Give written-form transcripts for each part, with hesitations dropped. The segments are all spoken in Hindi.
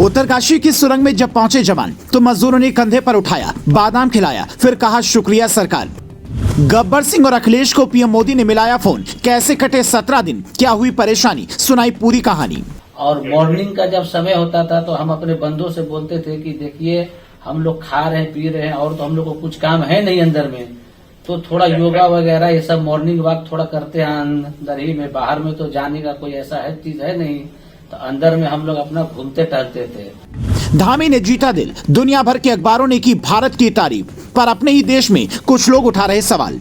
उत्तरकाशी की सुरंग में जब पहुंचे जवान तो मजदूरों ने कंधे पर उठाया, बादाम खिलाया, फिर कहा शुक्रिया सरकार। गब्बर सिंह और अखिलेश को पीएम मोदी ने मिलाया फोन, कैसे कटे 17 दिन, क्या हुई परेशानी, सुनाई पूरी कहानी। और मॉर्निंग का जब समय होता था तो हम अपने बंधुओं से बोलते थे कि देखिए हम लोग खा रहे हैं पी रहे हैं और तो हम लोग को कुछ काम है नहीं अंदर में, तो थोड़ा योगा वगैरह ये सब मॉर्निंग वॉक थोड़ा करते हैं अंदर ही में, बाहर में तो जाने का कोई ऐसा है चीज है नहीं, तो अंदर में हम लोग अपना घूमते टहलते थे। धामी ने जीता दिल, दुनिया भर के अखबारों ने की भारत की तारीफ, पर अपने ही देश में कुछ लोग उठा रहे सवाल।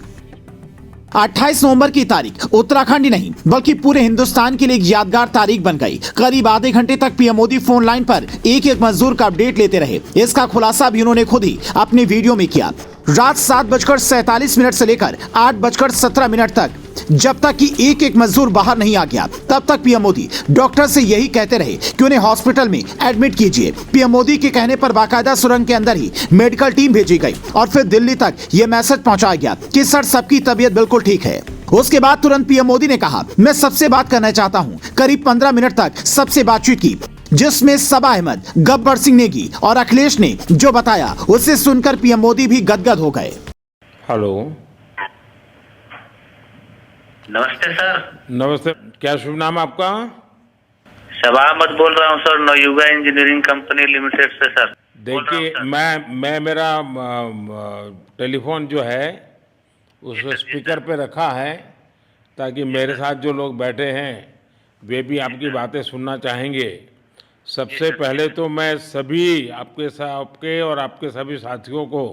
28 नवंबर की तारीख उत्तराखंड ही नहीं बल्कि पूरे हिंदुस्तान के लिए एक यादगार तारीख बन गई। करीब आधे घंटे तक पीएम मोदी फोन लाइन पर एक एक मजदूर का अपडेट लेते रहे। इसका खुलासा भी उन्होंने खुद ही अपने वीडियो में किया। रात 7:47 से लेकर 8:17 तक, जब तक कि एक एक मजदूर बाहर नहीं आ गया, तब तक पीएम मोदी डॉक्टर से यही कहते रहे कि उन्हें हॉस्पिटल में एडमिट कीजिए। पीएम मोदी के कहने पर बाकायदा सुरंग के अंदर ही मेडिकल टीम भेजी गई और फिर दिल्ली तक यह मैसेज पहुंचाया गया कि सर सबकी तबीयत बिल्कुल ठीक है। उसके बाद तुरंत पीएम मोदी ने कहा, मैं सबसे बात करना चाहता हूं। करीब 15 मिनट तक सबसे बातचीत की, जिसमें सबा अहमद, गब्बर सिंह नेगी और अखिलेश ने जो बताया उसे सुनकर पीएम मोदी भी गदगद हो गए। हेलो, नमस्ते सर। नमस्ते। क्या शुभ नाम आपका? सबा अहमद बोल रहा हूँ sir, Navayuga engineering company limited से सर। देखिए, मैं मेरा टेलीफोन जो है उस स्पीकर पे रखा है ताकि मेरे साथ जो लोग बैठे हैं वे भी आपकी बातें सुनना चाहेंगे। सबसे पहले तो मैं सभी आपके और आपके सभी साथियों को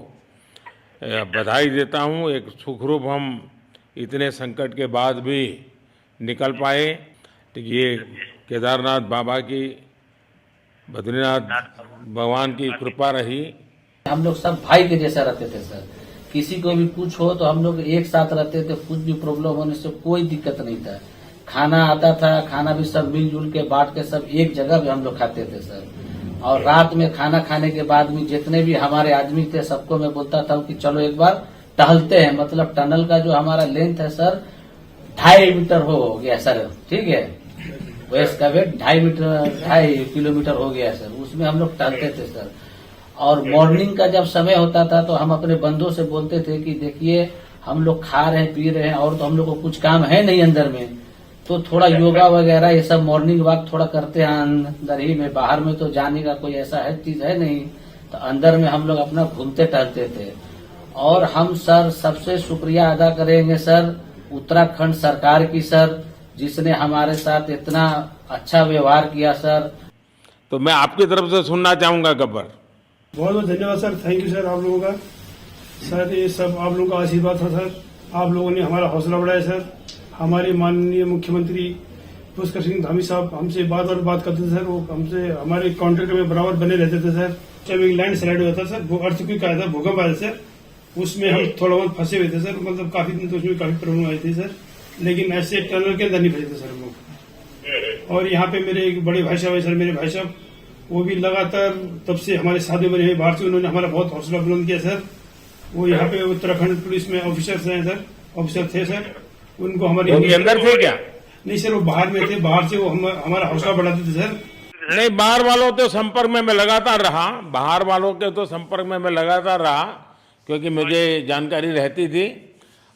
बधाई देता हूँ। एक सुखरूप हम इतने संकट के बाद भी निकल पाए। तो ये केदारनाथ बाबा की, बद्रीनाथ भगवान की कृपा रही। हम लोग सब भाई के जैसा रहते थे सर, किसी को भी कुछ हो तो हम लोग एक साथ रहते थे, कुछ भी प्रॉब्लम होने से कोई दिक्कत नहीं था। खाना आता था, खाना भी सब मिलजुल के बांट के सब एक जगह भी हम लोग खाते थे सर। और रात में खाना खाने के बाद भी जितने भी हमारे आदमी थे सबको मैं बोलता था कि चलो एक बार टहलते हैं। मतलब टनल का जो हमारा लेंथ है सर 2.5 मीटर हो गया सर, ठीक है, वेस्ट का वेट 2.5 किलोमीटर हो गया सर। उसमें हम लोग टहलते थे सर। और मॉर्निंग का जब समय होता था तो हम अपने बंधुओं से बोलते थे कि देखिए हम लोग खा रहे हैं पी रहे हैं और तो हम लोग को कुछ काम है नहीं अंदर में, तो थोड़ा योगा वगैरह ये सब मॉर्निंग वॉक थोड़ा करते हैं अंदर ही में, बाहर में तो जाने का कोई ऐसा है चीज है नहीं, तो अंदर में हम लोग अपना घूमते टहलते थे। और हम सर सबसे शुक्रिया अदा करेंगे सर उत्तराखंड सरकार की सर, जिसने हमारे साथ इतना अच्छा व्यवहार किया सर। तो मैं आपकी तरफ से सुनना चाहूंगा गब्बर। बहुत बहुत धन्यवाद सर, थैंक यू सर आप लोगों का। सर ये सब आप लोगों का आशीर्वाद था सर, आप लोगों ने हमारा हौसला बढ़ाया सर। हमारे माननीय मुख्यमंत्री पुष्कर सिंह धामी साहब हमसे बात करते थे सर, वो हमसे हमारे कॉन्टेक्ट में बराबर बने रहते थे सर। जब एक लैंड स्लाइड हुआ था सर, वो अर्थक्वेक आया था, भूकंप आया सर, उसमें हम थोड़ा बहुत फंसे हुए थे सर। मतलब काफी दिन तो उसमें काफी प्रॉब्लम आई थी सर, लेकिन ऐसे टनल के अंदर नहीं फंसे थे सर हम लोग। और यहाँ पे मेरे एक बड़े भाई साहब है सर, मेरे भाई साहब वो भी लगातार तब से हमारे साथ बने हुए बाहर से, उन्होंने हमारा बहुत हौसला बुलंद किया सर। वो यहाँ पे उत्तराखंड पुलिस में ऑफिसर्स हैं सर, ऑफिसर थे सर, उनको हमारी अंदर थे क्या? नहीं सर, वो बाहर में थे, बाहर से वो हमारा हौसला बढ़ाते थे सर। नहीं, बाहर वालों तो संपर्क में मैं लगातार रहा, बाहर वालों के तो संपर्क में मैं लगातार रहा क्योंकि मुझे जानकारी रहती थी।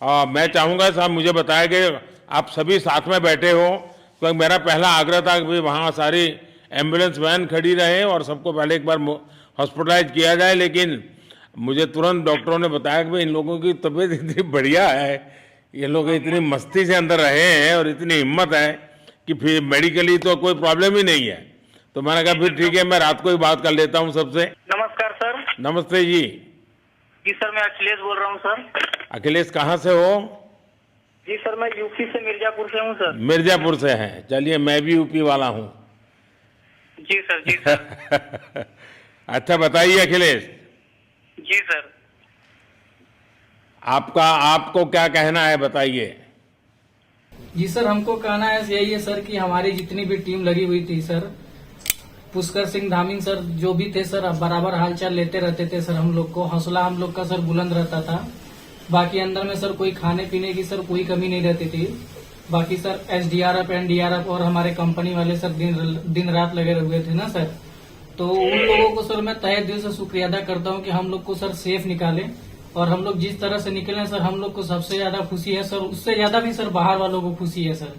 और मैं चाहूंगा साहब मुझे बताया कि आप सभी साथ में बैठे हो, क्योंकि मेरा पहला आग्रह था कि वहाँ सारी एम्बुलेंस वैन खड़ी रहे और सबको पहले एक बार हॉस्पिटलाइज किया जाए। लेकिन मुझे तुरंत डॉक्टरों ने बताया कि भाई इन लोगों की तबीयत इतनी बढ़िया है, ये लोग इतनी मस्ती से अंदर रहे हैं और इतनी हिम्मत है कि फिर मेडिकली तो कोई प्रॉब्लम ही नहीं है। तो मैंने कहा फिर ठीक है, मैं रात को ही बात कर लेता हूँ सबसे। नमस्कार सर। नमस्ते जी। जी सर, मैं अखिलेश बोल रहा हूँ सर। अखिलेश कहाँ से हो? जी सर, मैं यूपी से मिर्जापुर से हूँ सर। मिर्जापुर से हैं, चलिए मैं भी यूपी वाला हूँ। जी सर, जी सर। अच्छा बताइए अखिलेश। जी सर। आपको क्या कहना है, बताइए। जी सर, हमको कहना है यही है सर कि हमारी जितनी भी टीम लगी हुई थी सर, पुष्कर सिंह धामी सर जो भी थे सर, बराबर हालचाल लेते रहते थे सर। हम लोग को हौसला हम लोग का सर बुलंद रहता था। बाकी अंदर में सर कोई खाने पीने की सर कोई कमी नहीं रहती थी। बाकी सर SDRF, NDRF और हमारे कंपनी वाले सर दिन रात लगे हुए थे ना सर, तो उन लोगों को सर मैं तहे दिल से शुक्रिया अदा करता हूँ कि हम लोग को सर सेफ निकाले, और हम लोग जिस तरह से निकले सर हम लोग को सबसे ज्यादा खुशी है सर, उससे ज्यादा भी सर बाहर वालों को खुशी है सर।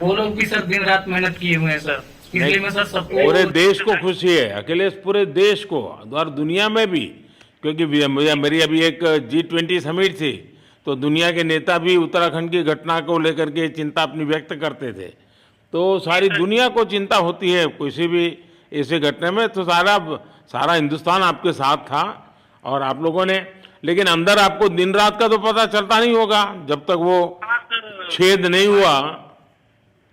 वो लोग भी सर दिन रात मेहनत किए हुए हैं सर, इसलिए मैं सर सबको पूरे देश को खुशी है, अखिलेश, पूरे देश को और दुनिया में भी, क्योंकि मेरी अभी एक G20 समिट थी, तो दुनिया के नेता भी उत्तराखंड की घटना को लेकर के चिंता अपनी व्यक्त करते थे। तो सारी दुनिया को चिंता होती है किसी भी ऐसे घटने में, तो सारा हिंदुस्तान आपके साथ था और आप लोगों ने, लेकिन अंदर आपको दिन रात का तो पता चलता नहीं होगा जब तक वो छेद नहीं हुआ।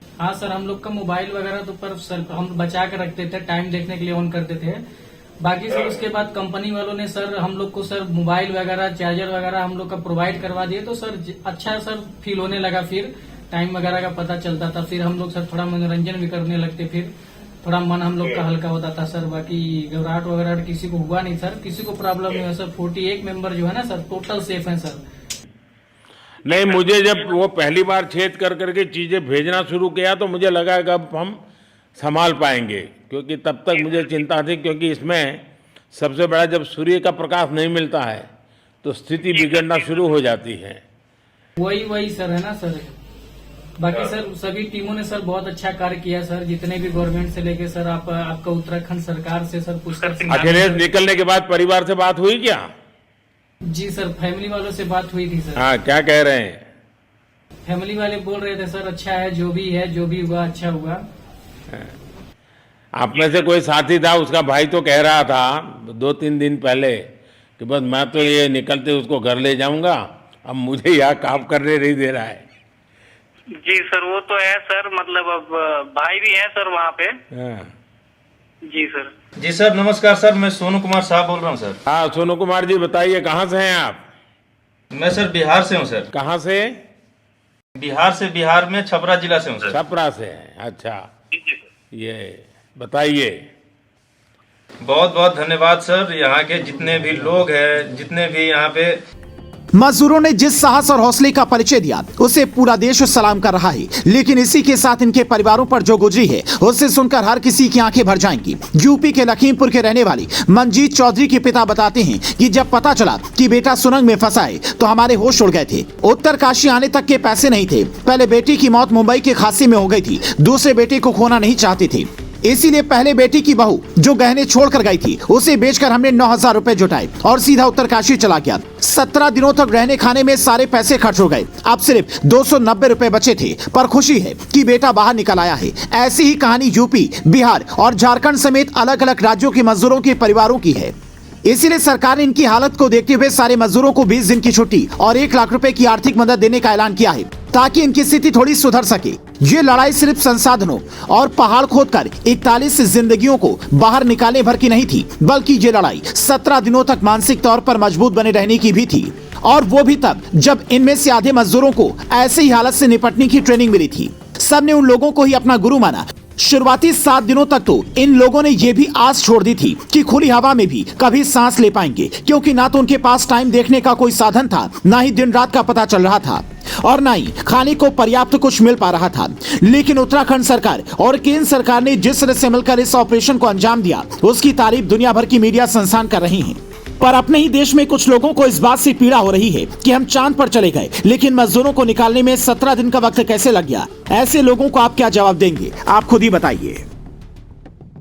हाँ सर, हम लोग का मोबाइल वगैरह तो पर सर हम बचा के रखते थे, टाइम देखने के लिए ऑन करते थे। बाकी सर उसके बाद कंपनी वालों ने सर हम लोग को सर मोबाइल वगैरह, चार्जर वगैरह हम लोग का प्रोवाइड करवा दिए, तो सर अच्छा सर फील होने लगा, फिर टाइम वगैरह का पता चलता था, फिर हम लोग सर थोड़ा मनोरंजन भी करने लगते, फिर थोड़ा मन हम लोग का हल्का होता था सर। बाकी घबराहट वगैरह किसी को हुआ नहीं सर, किसी को प्रॉब्लम नहीं है सर। 41 मेंबर जो है ना सर टोटल सेफ हैं सर। नहीं, मुझे जब वो पहली बार छेद कर करके चीजें भेजना शुरू किया तो मुझे लगा कि अब हम संभाल पाएंगे, क्योंकि तब तक मुझे चिंता थी, क्योंकि इसमें सबसे बड़ा जब सूर्य का प्रकाश नहीं मिलता है तो स्थिति बिगड़ना शुरू हो जाती है। वही सर है ना सर। बाकी सर सभी टीमों ने सर बहुत अच्छा कार्य किया सर, जितने भी गवर्नमेंट से लेके सर आपका उत्तराखंड सरकार से सर पुष्कर। अखिलेश निकलने के बाद परिवार से बात हुई क्या? जी सर, फैमिली वालों से बात हुई थी सर। हाँ, क्या कह रहे हैं? फैमिली वाले बोल रहे थे सर अच्छा है, जो भी हुआ अच्छा हुआ। आप में से कोई साथी था, उसका भाई तो कह रहा था 2-3 दिन पहले कि बस मैं तो ये निकलते उसको घर ले जाऊंगा, अब मुझे यहाँ काम करने नहीं दे रहा है। जी सर, वो तो है सर, मतलब अब भाई भी है सर वहाँ पे। हाँ। जी सर। जी सर, नमस्कार सर, मैं सोनू कुमार साहब बोल रहा हूँ सर। हाँ, सोनू कुमार जी बताइए, कहाँ से हैं आप? मैं सर बिहार से हूँ सर। कहाँ से? बिहार में छपरा जिला से हूँ सर। छपरा से हैं, अच्छा। ये बताइए। बहुत बहुत धन्यवाद सर, यहाँ के जितने भी लोग हैं, जितने भी यहाँ पे मजदूरों ने जिस साहस और हौसले का परिचय दिया उसे पूरा देश सलाम कर रहा है, लेकिन इसी के साथ इनके परिवारों पर जो गुजरी है उससे सुनकर हर किसी की आंखें भर जाएंगी। यूपी के लखीमपुर के रहने वाली मनजीत चौधरी के पिता बताते हैं कि जब पता चला कि बेटा सुरंग में फंसा है तो हमारे होश उड़ गए थे। उत्तरकाशी आने तक के पैसे नहीं थे। पहले बेटी की मौत मुंबई के हादसे में हो गई थी, दूसरे बेटे को खोना नहीं चाहते थे, इसीलिए पहले बेटी की बहू जो गहने छोड़कर गई थी उसे बेचकर हमने 9,000 रुपए जुटाए और सीधा उत्तरकाशी चला गया। 17 दिनों तक रहने खाने में सारे पैसे खर्च हो गए, अब सिर्फ 290 रुपए बचे थे, पर खुशी है कि बेटा बाहर निकल आया है। ऐसी ही कहानी यूपी, बिहार और झारखंड समेत अलग अलग राज्यों के मजदूरों के परिवारों की है। इसीलिए सरकार ने इनकी हालत को देखते हुए सारे मजदूरों को 20 दिन की छुट्टी और 1 लाख रुपए की आर्थिक मदद देने का ऐलान किया है, ताकि इनकी स्थिति थोड़ी सुधर सके। ये लड़ाई सिर्फ संसाधनों और पहाड़ खोदकर 41 जिंदगियों को बाहर निकालने भर की नहीं थी, बल्कि ये लड़ाई 17 दिनों तक मानसिक तौर पर मजबूत बने रहने की भी थी, और वो भी तब जब इनमें से आधे मजदूरों को ऐसे ही हालत से निपटने की ट्रेनिंग मिली थी। सबने उन लोगों को ही अपना गुरु माना। शुरुआती 7 दिनों तक तो इन लोगों ने ये भी आस छोड़ दी थी कि खुली हवा में भी कभी सांस ले पाएंगे, क्योंकि ना तो उनके पास टाइम देखने का कोई साधन था, ना ही दिन रात का पता चल रहा था, और ना ही खाने को पर्याप्त कुछ मिल पा रहा था। लेकिन उत्तराखंड सरकार और केंद्र सरकार ने जिस तरह से मिलकर इस ऑपरेशन को अंजाम दिया उसकी तारीफ दुनिया भर की मीडिया संस्थान कर रही हैं। पर अपने ही देश में कुछ लोगों को इस बात से पीड़ा हो रही है कि हम चांद पर चले गए, लेकिन मजदूरों को निकालने में 17 दिन का वक्त कैसे लग गया। ऐसे लोगों को आप क्या जवाब देंगे, आप खुद ही बताइए।